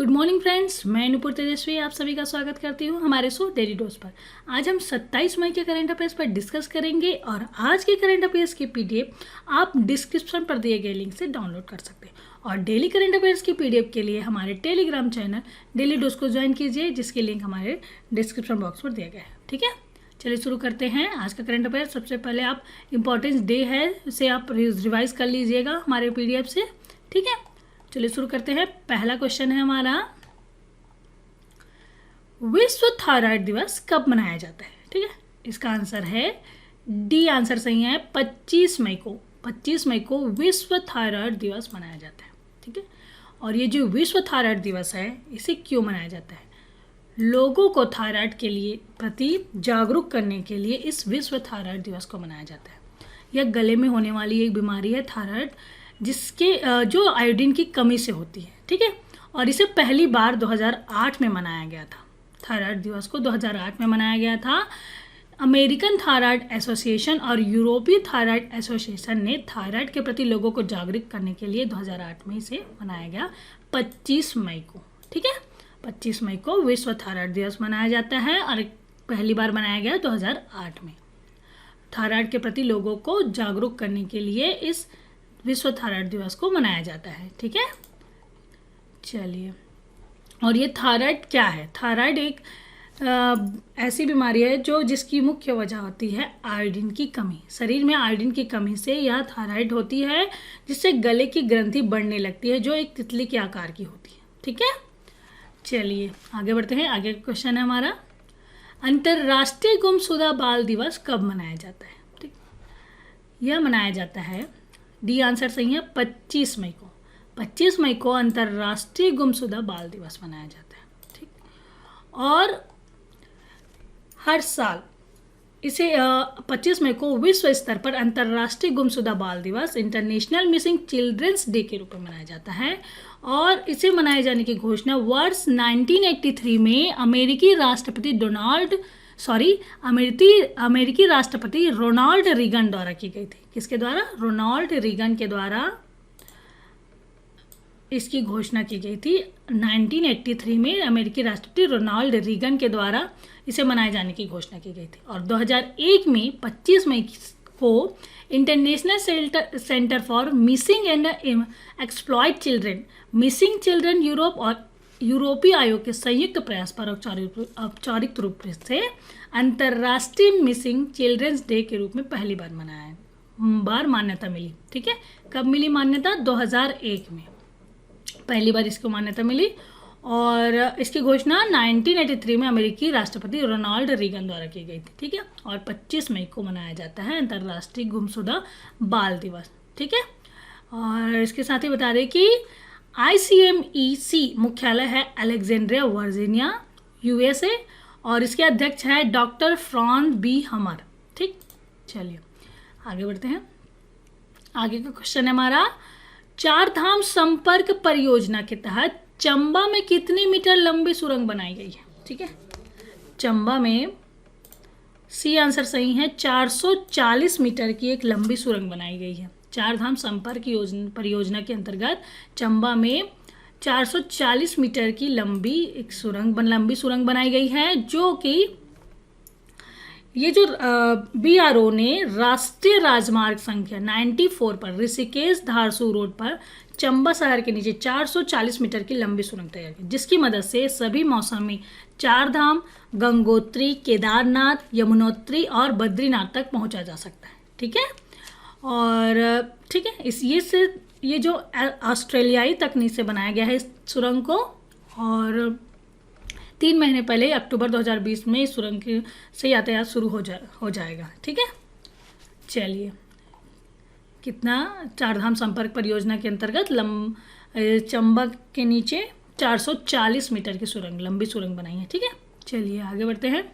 Good morning friends, मैं नुपुर तेजस्वी आप सभी का स्वागत करती हूँ हमारे शो डेली डोज पर। आज हम 27 मई के करंट अफेयर्स पर डिस्कस करेंगे और आज के करंट अफेयर्स की पीडीएफ आप डिस्क्रिप्शन पर दिए गए लिंक से डाउनलोड कर सकते हैं। और डेली करंट अफेयर्स की पीडीएफ के लिए हमारे टेलीग्राम चैनल डेली डोज को ज्वाइन कीजिए, जिसकी लिंक हमारे डिस्क्रिप्शन बॉक्स पर दिया गया है। ठीक है, चलिए शुरू करते हैं आज का करंट अफेयर। सबसे पहले आप इम्पोर्टेंस डे है, इसे आप रिवाइज कर लीजिएगा हमारे पीडीएफ से। ठीक है, चलिए शुरू करते हैं। पहला क्वेश्चन है हमारा, विश्व थायराइड दिवस कब मनाया जाता है? ठीक है, इसका आंसर है डी। आंसर सही है, 25 मई को। 25 मई को विश्व थायराइड दिवस मनाया जाता है। ठीक है, और ये जो विश्व थायराइड दिवस है, इसे क्यों मनाया जाता है? लोगों को थायराइड के लिए प्रति जागरूक करने के लिए इस विश्व थायराइड दिवस को मनाया जाता है। यह गले में होने वाली एक बीमारी है थायराइड, जिसके जो आयोडीन की कमी से होती है। ठीक है, और इसे पहली बार 2008 में मनाया गया था। थायराइड दिवस को 2008 में मनाया गया था। अमेरिकन थायराइड एसोसिएशन और यूरोपीय थायराइड एसोसिएशन ने थायराइड के प्रति लोगों को जागरूक करने के लिए 2008 में इसे मनाया गया 25 मई को। ठीक है, 25 मई को विश्व थायराइड दिवस मनाया जाता है और पहली बार मनाया गया 2008 में। थायराइड के प्रति लोगों को जागरूक करने के लिए इस विश्व थायराइड दिवस को मनाया जाता है। ठीक है, चलिए, और ये थायराइड क्या है? थायराइड एक ऐसी बीमारी है जिसकी मुख्य वजह होती है आयोडीन की कमी। शरीर में आयोडीन की कमी से यह थायराइड होती है, जिससे गले की ग्रंथि बढ़ने लगती है, जो एक तितली के आकार की होती है। ठीक है, चलिए आगे बढ़ते हैं। आगे का क्वेश्चन है हमारा, अंतर्राष्ट्रीय गुमशुदा बाल दिवस कब मनाया जाता है? ठीक, यह मनाया जाता है, डी आंसर सही है, 25 मई को। 25 मई को अंतर्राष्ट्रीय गुमशुदा बाल दिवस मनाया जाता है। ठीक, और हर साल इसे 25 मई को विश्व स्तर पर अंतर्राष्ट्रीय गुमशुदा बाल दिवस, इंटरनेशनल मिसिंग चिल्ड्रंस डे के रूप में मनाया जाता है। और इसे मनाए जाने की घोषणा वर्ष 1983 में अमेरिकी राष्ट्रपति रोनाल्ड रीगन द्वारा की गई थी। किसके द्वारा? रोनाल्ड रीगन के द्वारा इसकी घोषणा की गई थी। 1983 में अमेरिकी राष्ट्रपति रोनाल्ड रीगन के द्वारा इसे मनाए जाने की घोषणा की गई थी। और 2001 में 25 मई को international centre for missing and exploit children, missing children Europe और यूरोपीय आयोग के संयुक्त प्रयास पर औपचारिक रूप से अंतर्राष्ट्रीय मिसिंग चिल्ड्रंस डे के रूप में पहली बार मान्यता मिली। ठीक है, कब मिली मान्यता? 2001 में पहली बार इसको मान्यता मिली। और इसकी घोषणा 1983 में अमेरिकी राष्ट्रपति रोनाल्ड रीगन द्वारा की गई थी। ठीक है, और 25 मई को मनाया जाता है अंतर्राष्ट्रीय गुमशुदा बाल दिवस। ठीक है, और इसके साथ ही बता दें कि ICMEC मुख्यालय है अलेक्जेंड्रिया वर्जीनिया, USA, और इसके अध्यक्ष है डॉक्टर फ्रॉन्स बी हमर। ठीक, चलिए आगे बढ़ते हैं। आगे का क्वेश्चन है हमारा, चार धाम संपर्क परियोजना के तहत चंबा में कितने मीटर लंबी सुरंग बनाई गई है? ठीक है, चंबा में सी आंसर सही है, 440 मीटर की एक लंबी सुरंग बनाई गई है। चार धाम संपर्क परियोजना के अंतर्गत चंबा में 440 मीटर की लंबी सुरंग बनाई गई है, जो कि ये जो BRO ने राष्ट्रीय राजमार्ग संख्या 94 पर ऋषिकेश धारसू रोड पर चंबा शहर के नीचे 440 मीटर की लंबी सुरंग तैयार की, जिसकी मदद से सभी मौसम में चार धाम, गंगोत्री, केदारनाथ, यमुनोत्री और बद्रीनाथ तक पहुंचा जा सकता है। ठीक है, और ठीक है, ये जो ऑस्ट्रेलियाई तकनीक से बनाया गया है इस सुरंग को, और 3 महीने पहले अक्टूबर 2020 में इस सुरंग से यातायात शुरू हो जाएगा। ठीक है, चलिए, कितना? चारधाम संपर्क परियोजना के अंतर्गत चंबा के नीचे 440 मीटर की लंबी सुरंग बनाई है। ठीक है, चलिए आगे बढ़ते हैं।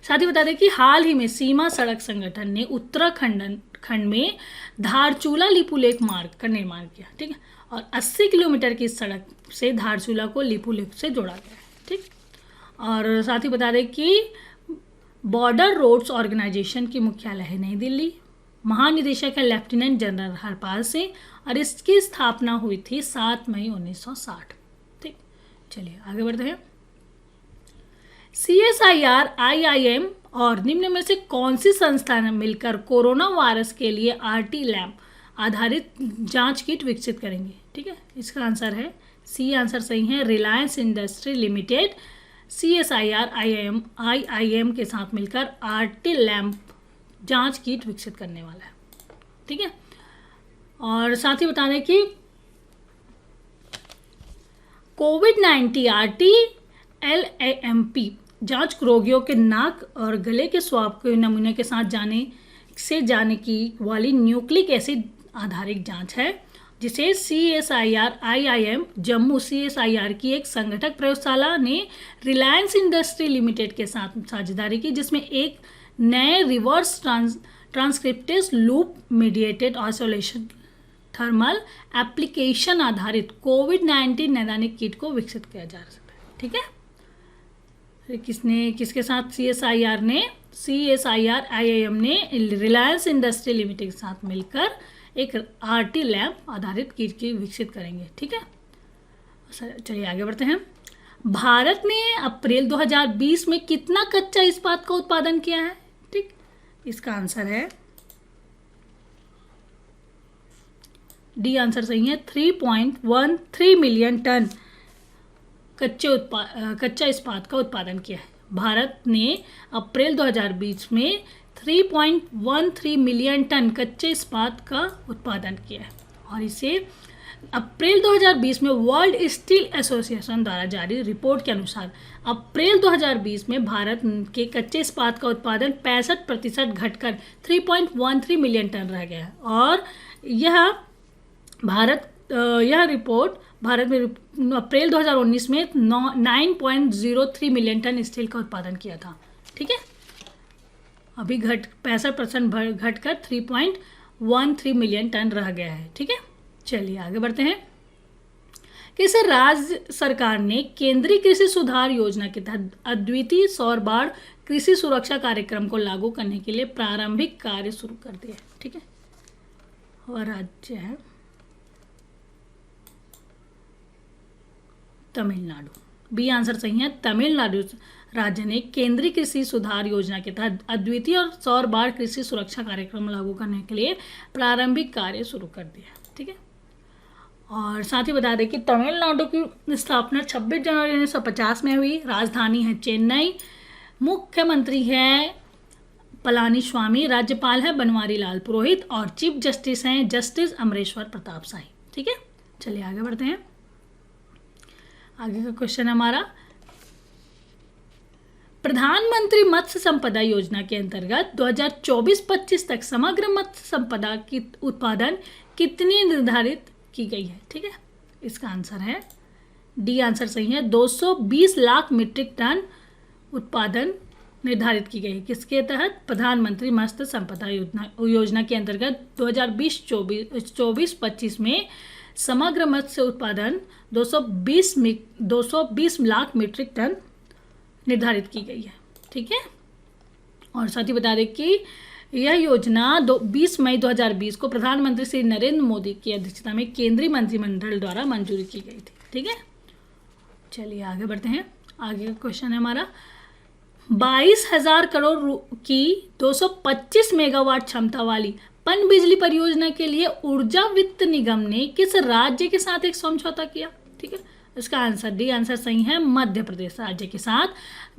साथ ही बता दें कि हाल ही में सीमा सड़क संगठन ने उत्तराखंड में धारचूला लिपुलेख मार्ग का निर्माण किया। ठीक है, और 80 किलोमीटर की सड़क से धारचूला को लिपुलेख से जोड़ा गया है। ठीक, और साथ ही बता दें कि बॉर्डर रोड्स ऑर्गेनाइजेशन की मुख्यालय है नई दिल्ली, महानिदेशक है लेफ्टिनेंट जनरल हरपाल सिंह, और इसकी स्थापना हुई थी 7 मई 1960। ठीक, चलिए आगे बढ़ते हैं। CSIR, IIM और निम्न में से कौन सी संस्था ने मिलकर कोरोना वायरस के लिए RT लैब आधारित जांच किट विकसित करेंगे? ठीक है, इसका आंसर है सी। आंसर सही है, Reliance industry limited CSIR, IIM के साथ मिलकर RT लैब जांच किट विकसित करने वाला है। ठीक है, और साथ ही बता दें कि कोविड-19 RT-LAMP जांच रोगियों के नाक और गले के स्वाब के नमूने के साथ जाने की वाली न्यूक्लिक एसिड आधारित जांच है, जिसे CSIR, IIM जम्मू CSIR की एक संगठक प्रयोगशाला ने रिलायंस इंडस्ट्री लिमिटेड के साथ साझेदारी की, जिसमें एक नए reverse transcriptase loop mediated isolation thermal application आधारित कोविड-19 नैदानिक किट को विकसित किया जा सकता है। ठीक है, किसके साथ? CSIR, IIM ने रिलायंस इंडस्ट्री लिमिटेड के साथ मिलकर एक RT लैब आधारित किट की विकसित करेंगे। ठीक है, चलिए आगे बढ़ते हैं। भारत ने अप्रैल 2020 में कितना कच्चा इस्पात का उत्पादन किया है? ठीक, इसका आंसर है डी। आंसर सही है, 3.13 मिलियन टन कच्चा इस्पात का उत्पादन किया है। भारत ने अप्रैल 2020 में 3.13 मिलियन टन कच्चे इस्पात का उत्पादन किया है, और इसे अप्रैल 2020 में वर्ल्ड स्टील एसोसिएशन द्वारा जारी रिपोर्ट के अनुसार अप्रैल 2020 में भारत के कच्चे इस्पात का उत्पादन 65% घटकर 3.13 मिलियन टन रह गया है। और यह रिपोर्ट भारत में अप्रैल 2019 में 9.03 मिलियन टन स्टील का उत्पादन किया था। ठीक है, अभी 65% घटकर 3.13 मिलियन टन रह गया है। ठीक है, चलिए आगे बढ़ते हैं। किस राज्य सरकार ने केंद्रीय कृषि सुधार योजना के तहत अद्वितीय सौर बाढ़ कृषि सुरक्षा कार्यक्रम को लागू करने के लिए प्रारंभिक कार्य शुरू कर दिया है? ठीक है, और राज्य है तमिलनाडु। बी आंसर सही है, तमिलनाडु राज्य ने केंद्रीय कृषि सुधार योजना के तहत अद्वितीय और सौर बाढ़ कृषि सुरक्षा कार्यक्रम लागू करने के लिए प्रारंभिक कार्य शुरू कर दिया। ठीक है, और साथ ही बता दें कि तमिलनाडु की स्थापना 26 जनवरी 1950 में हुई। राजधानी है चेन्नई, मुख्यमंत्री है पलानीस्वामी, राज्यपाल है बनवारी लाल पुरोहित, और चीफ जस्टिस हैं जस्टिस अमरेश्वर प्रताप शाही। ठीक है, चलिए आगे बढ़ते हैं। आगे का क्वेश्चन हमारा, प्रधानमंत्री मत्स्य संपदा योजना के अंतर्गत 2024-25 तक समग्र मत्स्य संपदा की उत्पादन कितनी निर्धारित की गई है? ठीक है, इसका आंसर है डी। आंसर सही है, 220 लाख मीट्रिक टन उत्पादन निर्धारित की गई है। किसके तहत? प्रधानमंत्री मत्स्य संपदा योजना के अंतर्गत 2024-25 में समग्र मत्स्य उत्पादन 220 लाख मीट्रिक टन निर्धारित की गई है। ठीक है, और साथ ही बता दें कि यह योजना 20 मई 2020 को प्रधानमंत्री श्री नरेंद्र मोदी की अध्यक्षता में केंद्रीय मंत्रिमंडल द्वारा मंजूरी की गई थी। ठीक है, चलिए आगे बढ़ते हैं। आगे का क्वेश्चन है हमारा, 22,000 करोड़ की 225 मेगावाट क्षमता वाली पनबिजली परियोजना के लिए ऊर्जा वित्त निगम ने किस राज्य के साथ एक समझौता किया? ठीक है, इसका आंसर डी। आंसर सही है, मध्य प्रदेश राज्य के साथ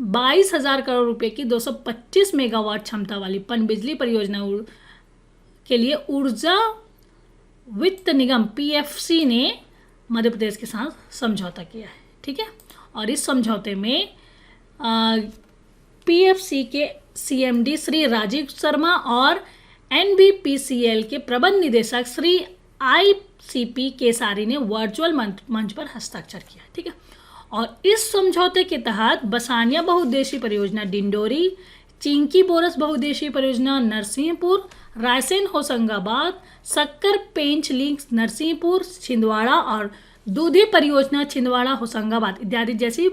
22,000 करोड़ रुपए की 225 मेगावाट क्षमता वाली पनबिजली परियोजना के लिए ऊर्जा वित्त निगम PFC ने मध्य प्रदेश के साथ समझौता किया है। ठीक है, और इस समझौते में PFC के CMD श्री राजीव शर्मा और NBPCL के प्रबंध निदेशक श्री ICP केसारी ने वर्चुअल मंच पर हस्ताक्षर किया। ठीक है, और इस समझौते के तहत बसानिया बहुउद्देशीय परियोजना डिंडोरी, चिंकी बोरस बहुउद्देशीय परियोजना नरसिंहपुर, रायसेन होशंगाबाद, शक्कर पेंच लिंक नरसिंहपुर छिंदवाड़ा और दूधी परियोजना छिंदवाड़ा होशंगाबाद इत्यादि जैसी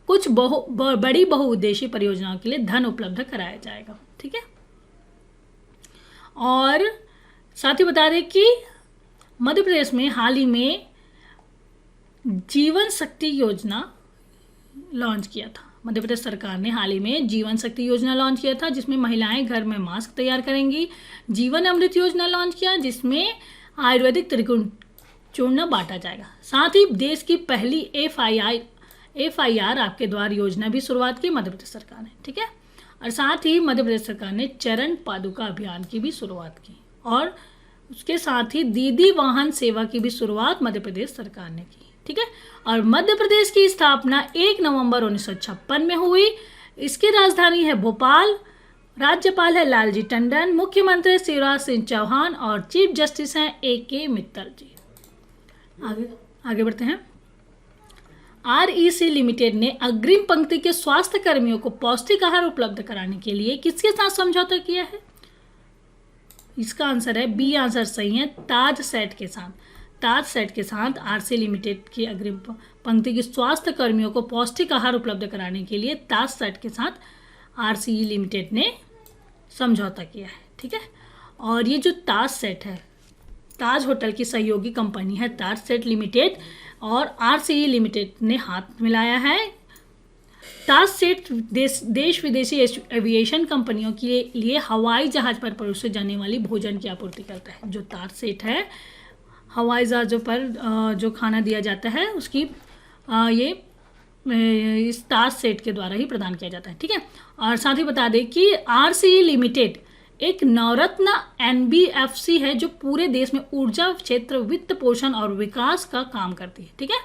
कुछ बड़ी बहुउद्देशीय परियोजनाओं के लिए धन उपलब्ध कराया जाएगा। ठीक है, और साथ ही बता दें कि मध्य प्रदेश में हाल ही में जीवन शक्ति योजना लॉन्च किया था? मध्य प्रदेश सरकार ने हाल ही में जीवन शक्ति योजना लॉन्च किया था, जिसमें महिलाएं घर में मास्क तैयार करेंगी। जीवन अमृत योजना लॉन्च किया, जिसमें आयुर्वेदिक त्रिकोण चूर्ण बांटा जाएगा। साथ ही देश की पहली FIR आपके द्वार योजना भी शुरुआत की मध्य प्रदेश सरकार ने, ठीक है। और साथ ही मध्य प्रदेश सरकार ने चरण पादुका अभियान की भी शुरुआत की, और उसके साथ ही दीदी वाहन सेवा की भी शुरुआत मध्य प्रदेश सरकार ने की, ठीक है। और मध्य प्रदेश की स्थापना 1 नवंबर 1956 में हुई। इसकी राजधानी है भोपाल। राज्यपाल है लालजी टंडन, मुख्यमंत्री शिवराज सिंह चौहान और चीफ जस्टिस हैं AK मित्तल जी। आगे बढ़ते हैं। REC लिमिटेड ने अग्रिम पंक्ति के स्वास्थ्य कर्मियों को पौष्टिक आहार उपलब्ध कराने के लिए किसके साथ समझौता किया है? इसका आंसर है बी आंसर सही है, ताज सेट के साथ। ताज सेट के साथ REC लिमिटेड की अग्रिम पंक्ति के स्वास्थ्य कर्मियों को पौष्टिक आहार उपलब्ध कराने के लिए ताज सेट के साथ REC लिमिटेड ने समझौता किया है, ठीक है। और ये जो ताज सेट है, ताज होटल की सहयोगी कंपनी है ताज सेट लिमिटेड, और REC लिमिटेड ने हाथ मिलाया है। ताज सेट देश विदेशी एविएशन कंपनियों के लिए हवाई जहाज पर परोसे जाने वाली भोजन की आपूर्ति करता है। जो ताज सेट है, हवाई जहाज़ों पर जो खाना दिया जाता है उसकी ये इस ताज सेट के द्वारा ही प्रदान किया जाता है, ठीक है। और साथ ही बता दें कि REC लिमिटेड एक नवरत्न NBFC है जो पूरे देश में ऊर्जा क्षेत्र, वित्त पोषण और विकास का काम करती है, ठीक है।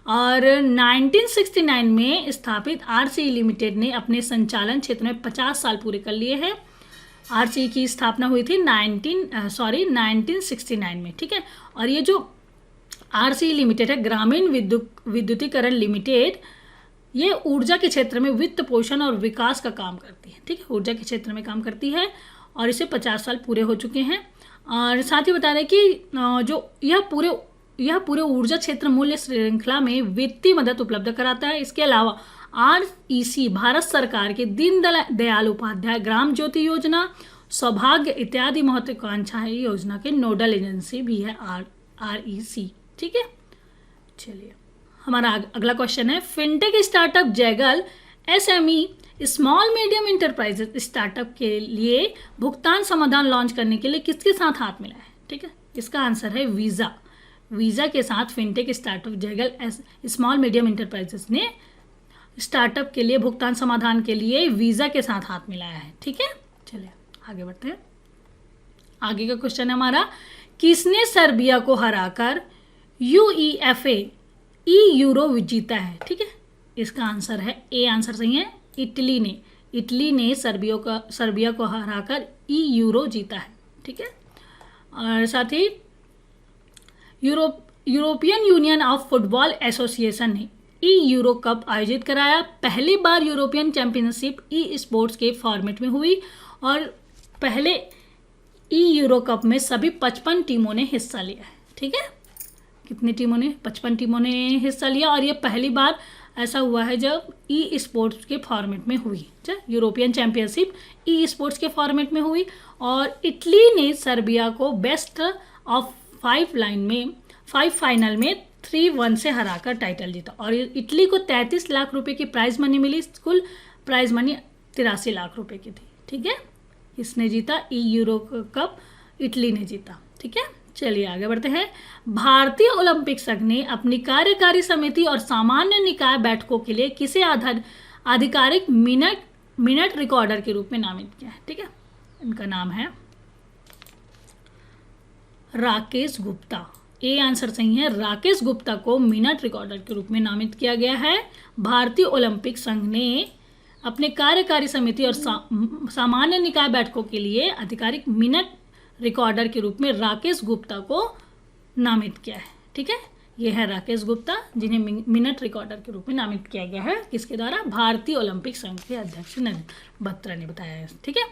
और 1969 में स्थापित REC लिमिटेड ने अपने संचालन क्षेत्र में 50 साल पूरे कर लिए हैं। REC की स्थापना हुई थी 1969 में, ठीक है। और ये जो REC लिमिटेड है, ग्रामीण विद्युतीकरण लिमिटेड, ये ऊर्जा के क्षेत्र में वित्त पोषण और विकास का काम करती है, ठीक है। ऊर्जा के क्षेत्र में काम करती है और इसे 50 साल पूरे हो चुके हैं। और साथ ही बता दें कि जो यह पूरे ऊर्जा क्षेत्र मूल्य श्रृंखला में वित्तीय मदद उपलब्ध कराता है। इसके अलावा REC भारत सरकार के दीनदयाल उपाध्याय ग्राम ज्योति योजना, सौभाग्य इत्यादि महत्वाकांक्षी योजना के नोडल एजेंसी भी है REC, ठीक है। चलिए हमारा अगला क्वेश्चन है, fintech startup Zaggle SME small medium enterprises startup के लिए भुगतान समाधान लॉन्च करने के लिए किसके साथ हाथ मिला है, ठीक है। इसका आंसर है वीज़ा के साथ fintech startup Zaggle small medium enterprises ने स्टार्टअप के लिए भुगतान समाधान के लिए वीज़ा के साथ हाथ मिलाया है, ठीक है। चलिए आगे बढ़ते हैं। आगे का क्वेश्चन है हमारा, किसने सर्बिया को हराकर UEFA यूरो जीता है, ठीक है। इसका आंसर है A आंसर सही है, इटली ने सर्बिया को हराकर यूरो जीता है, ठीक है। और साथ ही European Union of football association ने यूरो कप आयोजित कराया। पहली बार यूरोपियन चैंपियनशिप स्पोर्ट्स के फॉर्मेट में हुई और पहले यूरो कप में सभी 55 टीमों ने हिस्सा लिया है, ठीक है। कितनी टीमों ने? 55 टीमों ने हिस्सा लिया, और ये पहली बार ऐसा हुआ है जब स्पोर्ट्स के फॉर्मेट में हुई। यूरोपियन चैंपियनशिप स्पोर्ट्स के फॉर्मेट में हुई, और इटली ने सर्बिया को बेस्ट ऑफ 5 फाइनल में 3-1 से हराकर टाइटल जीता। और इटली को 33 लाख रुपए की प्राइज मनी मिली। कुल प्राइज मनी 83 लाख रुपए की थी, ठीक है। इसने जीता यूरो कप, इटली ने जीता, ठीक है। चलिए आगे बढ़ते हैं। भारतीय ओलंपिक संघ ने अपनी कार्यकारी समिति और सामान्य निकाय बैठकों के लिए किसे आधिकारिक मिनट रिकॉर्डर के रूप में नामित किया है, ठीक है। इनका नाम है राकेश गुप्ता। ए आंसर सही है, राकेश गुप्ता को मिनट रिकॉर्डर के रूप में नामित किया गया है। भारतीय ओलंपिक संघ ने अपने कार्यकारी समिति और सामान्य निकाय बैठकों के लिए आधिकारिक मिनट रिकॉर्डर के रूप में राकेश गुप्ता को नामित किया है, ठीक है। ये है राकेश गुप्ता, जिन्हें मिनट रिकॉर्डर के रूप में नामित किया गया है। किसके द्वारा? भारतीय ओलंपिक संघ के अध्यक्ष नरेंद्र बत्रा ने बताया है, ठीक है।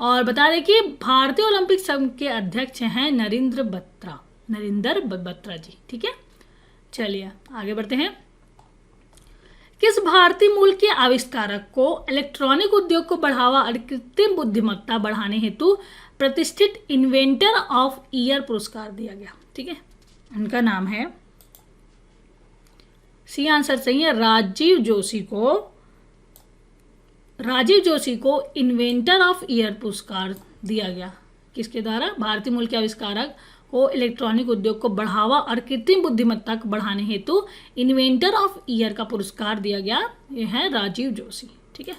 और बता दें कि भारतीय ओलंपिक संघ के अध्यक्ष हैं नरेंद्र बत्रा जी, ठीक है। चलिए आगे बढ़ते हैं। किस भारतीय मूल के आविष्कारक को इलेक्ट्रॉनिक उद्योग को बढ़ावा और कृत्रिम बुद्धिमत्ता बढ़ाने हेतु प्रतिष्ठित इन्वेंटर ऑफ ईयर पुरस्कार दिया गया, ठीक है। उनका नाम है सी आंसर सही है। राजीव जोशी को इन्वेंटर ऑफ ईयर पुरस्कार दिया गया। किसके द्वारा? भारतीय मूल के आविष्कारक को इलेक्ट्रॉनिक उद्योग को बढ़ावा और कृत्रिम बुद्धिमत्ता को बढ़ाने हेतु इन्वेंटर ऑफ ईयर का पुरस्कार दिया गया। यह है राजीव जोशी। ठीक है,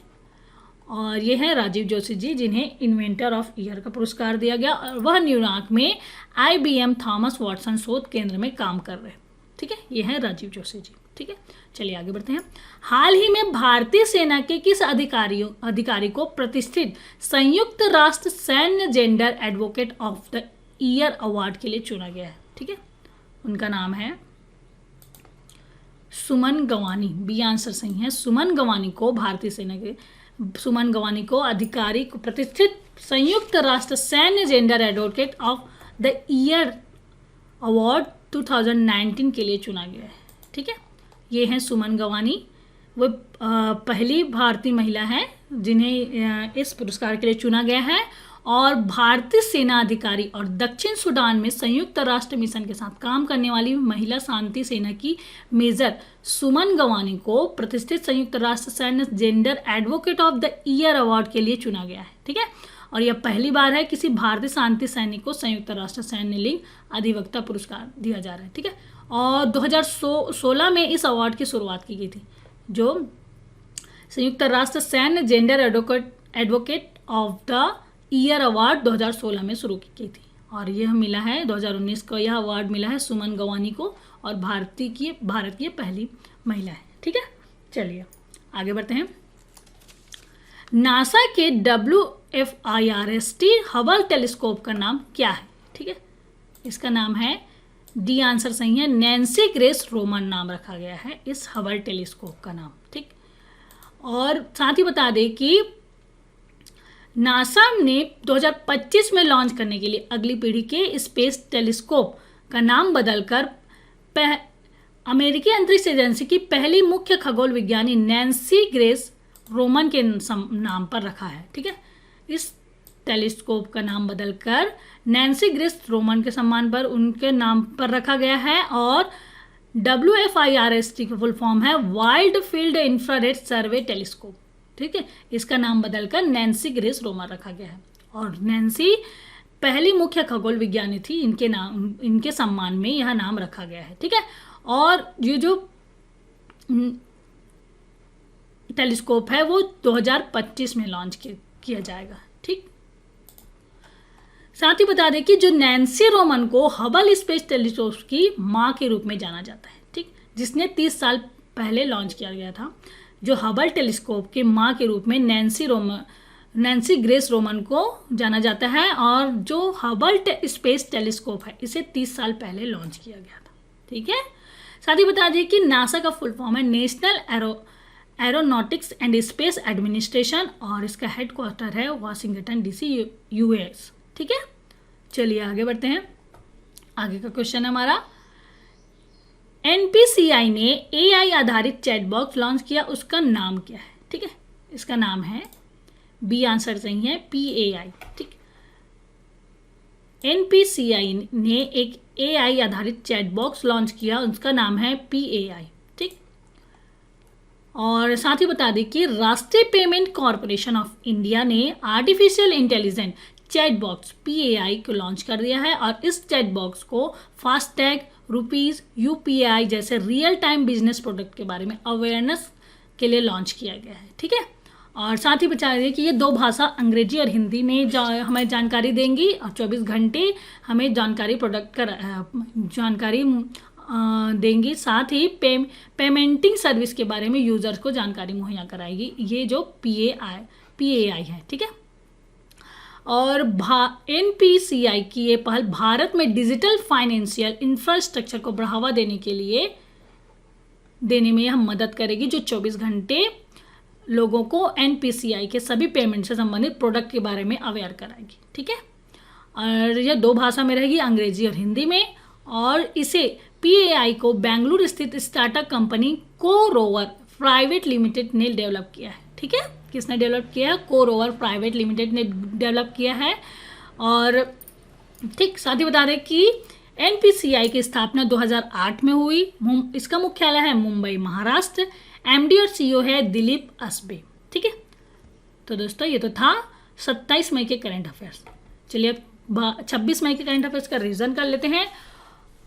और ये है राजीव जोशी जी जिन्हें इन्वेंटर ऑफ ईयर का पुरस्कार दिया गया, और वह न्यूयॉर्क में IBM थॉमस वॉटसन शोध केंद्र में काम कर रहे। ठीक है, ये है राजीव जोशी जी। ठीक है, चलिए आगे बढ़ते हैं। हाल ही में भारतीय सेना के किस अधिकारी को प्रतिष्ठित संयुक्त राष्ट्र सैन्य gender advocate of the year award के लिए चुना गया है? ठीक है, उनका नाम है सुमन गवानी। बी आंसर सही है। सुमन गवानी को भारतीय सेना के अधिकारी को प्रतिष्ठित संयुक्त राष्ट्र सैन्य gender advocate of the year award 2019 के लिए चुना गया है। ठीक है, ये हैं सुमन गवानी। वो पहली भारतीय महिला है जिन्हें इस पुरस्कार के लिए चुना गया है, और भारतीय सेना अधिकारी और दक्षिण सूडान में संयुक्त राष्ट्र मिशन के साथ काम करने वाली महिला शांति सेना की मेजर सुमन गवानी को प्रतिष्ठित संयुक्त राष्ट्र सैन्य gender advocate of the year award के लिए चुना गया है। ठीक है, और यह पहली बार है किसी भारतीय शांति सैनिक को संयुक्त राष्ट्र सैन्य लिंग अधिवक्ता पुरस्कार दिया जा रहा है। ठीक है, और 2016 में इस अवार्ड की शुरुआत की गई थी, जो संयुक्त राष्ट्र सैन्य gender advocate of the year award 2016 में शुरू की गई थी, और यह मिला है 2019 को यह अवार्ड मिला है सुमन गवानी को, और भारत की पहली महिला है। ठीक है, चलिए आगे बढ़ते हैं। नासा के WFIRST हबल टेलीस्कोप का नाम क्या है? ठीक है, इसका नाम है, डी आंसर सही है, नैन्सी ग्रेस रोमन नाम रखा गया है इस हबल टेलीस्कोप का नाम। ठीक, और साथ ही बता दें कि नासा ने 2025 में लॉन्च करने के लिए अगली पीढ़ी के स्पेस टेलीस्कोप का नाम बदलकर अमेरिकी अंतरिक्ष एजेंसी की पहली मुख्य खगोल विज्ञानी नैन्सी ग्रेस रोमन के नाम पर रखा है। ठीक है, इस टेलीस्कोप का नाम बदलकर नैन्सी ग्रेस रोमन के सम्मान पर उनके नाम पर रखा गया है, और WFIRST की फुल फॉर्म है वाइल्ड फील्ड इंफ्रारेड सर्वे टेलीस्कोप। ठीक है, इसका नाम बदलकर नैन्सी ग्रेस रोमन रखा गया है, और नैन्सी पहली मुख्य खगोल विज्ञानी थी, इनके सम्मान में यह नाम रखा गया है। ठीक है, और ये जो टेलीस्कोप है वो 2025 में लॉन्च किया जाएगा। ठीक, साथ ही बता दें कि जो नैन्सी रोमन को हबल स्पेस टेलीस्कोप की मां के रूप में जाना जाता है। ठीक, जिसने 30 साल पहले लॉन्च किया गया था, जो हबल टेलीस्कोप के मां के रूप में नैन्सी ग्रेस रोमन को जाना जाता है, और जो हबल स्पेस टेलीस्कोप है इसे 30 साल पहले लॉन्च किया गया था। ठीक है, साथ ही बता दें कि नासा का फुल फॉर्म है national aeronautics and space administration, और इसका हेडक्वार्टर है वाशिंगटन DC US। ठीक है, चलिए आगे बढ़ते हैं। आगे का क्वेश्चन है हमारा, NPCI ने AI आधारित चैट बॉक्स लॉन्च किया, उसका नाम क्या है? ठीक है, इसका नाम है, बी आंसर सही है, PAI। ठीक, NPCI ने एक AI आधारित चैट बॉक्स लॉन्च किया, उसका नाम है PAI। ठीक, और साथ ही बता दें कि राष्ट्रीय पेमेंट कॉरपोरेशन ऑफ इंडिया ने artificial intelligent chat box PAI को लॉन्च कर दिया है, और इस चैट बॉक्स को फास्टैग, रुपीज़, UPI जैसे रियल टाइम बिजनेस प्रोडक्ट के बारे में अवेयरनेस के लिए लॉन्च किया गया है। ठीक है, और साथ ही बता दें कि ये 2 भाषा अंग्रेजी और हिंदी में हमें जानकारी देंगी, और 24 घंटे हमें जानकारी देंगी। साथ ही पेमेंटिंग सर्विस के बारे में यूजर्स को जानकारी मुहैया कराएगी, ये जो PAI है। ठीक है, और NPCI की ये पहल भारत में डिजिटल फाइनेंशियल इंफ्रास्ट्रक्चर को बढ़ावा देने में यह मदद करेगी, जो 24 घंटे लोगों को NPCI के सभी पेमेंट से संबंधित प्रोडक्ट के बारे में अवेयर कराएगी। ठीक है, और यह 2 भाषा में रहेगी, अंग्रेजी और हिंदी में, और इसे PAI को बेंगलुरु स्थित स्टार्टअप कंपनी कोरोवर प्राइवेट लिमिटेड ने डेवलप किया है। ठीक है, किसने डेवलप किया है? कोरोवर प्राइवेट लिमिटेड ने डेवलप किया है। और ठीक, साथ ही बता दें कि NPCI की स्थापना 2008 में हुई। इसका मुख्यालय है मुंबई, महाराष्ट्र। MD और CEO है दिलीप असबे। ठीक है, तो दोस्तों ये तो था 27 मई के करंट अफेयर्स। चलिए अब 26 मई के करंट अफेयर्स का रिवीजन कर लेते हैं।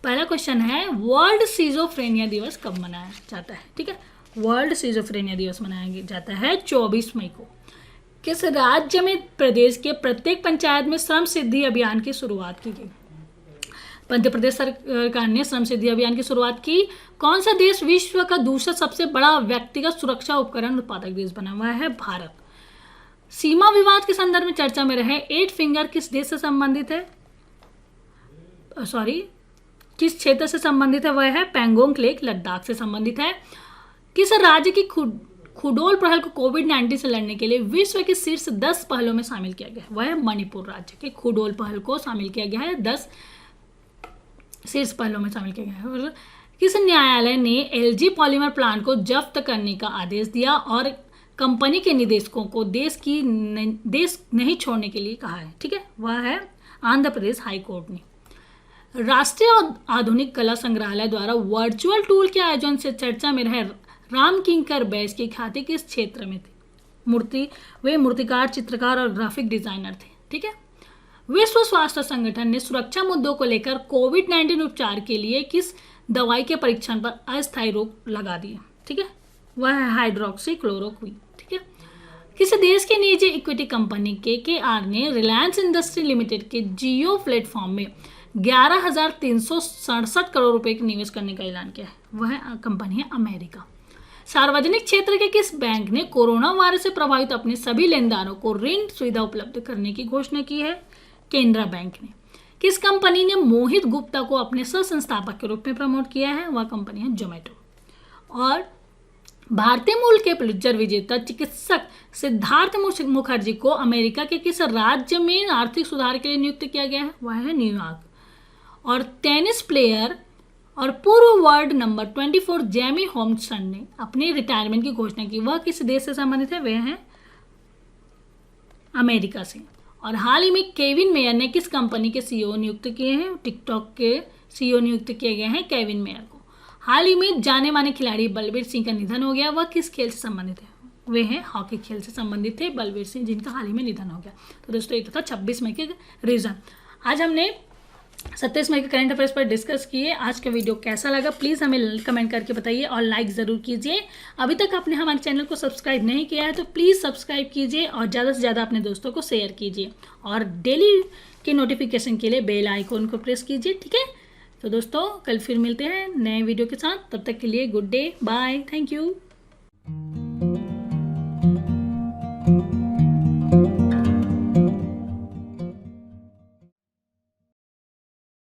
पहला क्वेश्चन है, वर्ल्ड सिजोफ्रेनिया दिवस कब मनाया जाता है? ठीक है, वर्ल्ड सिजोफ्रेनिया दिवस मनाया जाता है 24 मई को। किस राज्य में प्रदेश के प्रत्येक पंचायत में श्रम सिद्धि अभियान की शुरुआत की गई? मध्य प्रदेश सरकार ने श्रम सिद्धि अभियान की शुरुआत की। कौन सा देश विश्व का दूसरा सबसे बड़ा व्यक्तिगत सुरक्षा उपकरण उत्पादक देश बना हुआ है? भारत। सीमा विवाद के संदर्भ में चर्चा में रहे 8 फिंगर किस देश से संबंधित है? किस क्षेत्र से संबंधित है? वह है पैंगोंग लेक, लद्दाख से संबंधित है। किस राज्य की खुडोल पहल को कोविड-19 से लड़ने के लिए विश्व के शीर्ष 10 पहलों में शामिल किया गया है? वह है मणिपुर राज्य के खुडोल पहल को शामिल किया गया है, 10 शीर्ष पहलों में शामिल किया गया है। और किस न्यायालय ने LG पॉलीमर प्लांट को जब्त करने का आदेश दिया और कंपनी के निदेशकों को देश नहीं छोड़ने के लिए कहा है? ठीक है, वह है आंध्र प्रदेश हाई कोर्ट ने। राष्ट्रीय आधुनिक कला संग्रहालय द्वारा वर्चुअल टूर के आयोजन से चर्चा में रहे राम किंकर बैस की ख्याति किस क्षेत्र में थी? वे मूर्तिकार, चित्रकार और ग्राफिक डिजाइनर थे। ठीक है, विश्व स्वास्थ्य संगठन ने सुरक्षा मुद्दों को लेकर कोविड-19 उपचार के लिए किस दवाई के परीक्षण पर अस्थायी रोक लगा दी? ठीक है, वह है हाइड्रोक्सी क्लोरोक्विन। ठीक है, किसी देश की निजी इक्विटी कंपनी KKR ने रिलायंस इंडस्ट्री लिमिटेड के जियो प्लेटफॉर्म में 11,367 करोड़ रुपए के निवेश करने का ऐलान किया है? वह कंपनी है अमेरिका। सार्वजनिक क्षेत्र के किस बैंक ने कोरोना वायरस से प्रभावित अपने सभी लेनदारों को ऋण सुविधा उपलब्ध करने की घोषणा की है? केनरा बैंक ने। किस कंपनी ने मोहित गुप्ता को अपने सह संस्थापक के रूप में प्रमोट किया है? वह कंपनी है जोमेटो। और भारतीय मूल के पुलित्जर विजेता चिकित्सक सिद्धार्थ मुखर्जी को अमेरिका के किस राज्य में आर्थिक सुधार के लिए नियुक्त किया गया है? वह है न्यूयॉर्क। और टेनिस प्लेयर और पूर्व वर्ल्ड नंबर 24 जेमी होम्सन ने अपनी रिटायरमेंट की घोषणा की। वह किस देश से संबंधित है? वे हैं अमेरिका से। और हाल ही में केविन मेयर ने किस कंपनी के CEO नियुक्त किए हैं? टिकटॉक के CEO नियुक्त किए गए हैं केविन मेयर को। हाल ही में जाने माने खिलाड़ी बलबीर सिंह का निधन हो गया। वह किस खेल से संबंधित है? वे हैं हॉकी खेल से संबंधित थे बलबीर सिंह, जिनका हाल ही में निधन हो गया। तो दोस्तों ये तो था 26 मई के रीजन। आज हमने 27 मई के करंट अफेयर्स पर डिस्कस किए। आज का वीडियो कैसा लगा प्लीज़ हमें कमेंट करके बताइए और लाइक ज़रूर कीजिए। अभी तक आपने हमारे चैनल को सब्सक्राइब नहीं किया है तो प्लीज़ सब्सक्राइब कीजिए और ज़्यादा से ज़्यादा अपने दोस्तों को शेयर कीजिए और डेली के नोटिफिकेशन के लिए बेल आइकॉन को प्रेस कीजिए। ठीक है, तो दोस्तों कल फिर मिलते हैं नए वीडियो के साथ। तब तक के लिए good day, bye, thank you.